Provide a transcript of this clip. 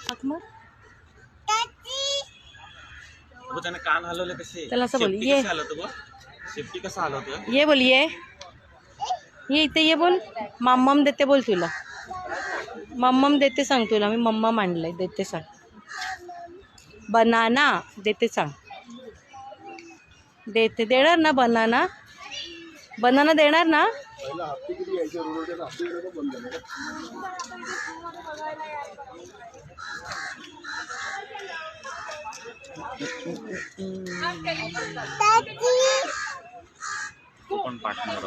हाक मार. त्याने कान हलवले कसे? त्याला असं बोल, ये शेफ्टी कसं हलवतो? ये बोल, ये इथे ये बोल. मम्मम देते बोल तुला. मम्मम देते सांग तुला. मी मम्मम आणलंय देते सांग. बनाना देते सांग. देते देणार ना बनाना? बनाना देणार ना? पण पार्टनर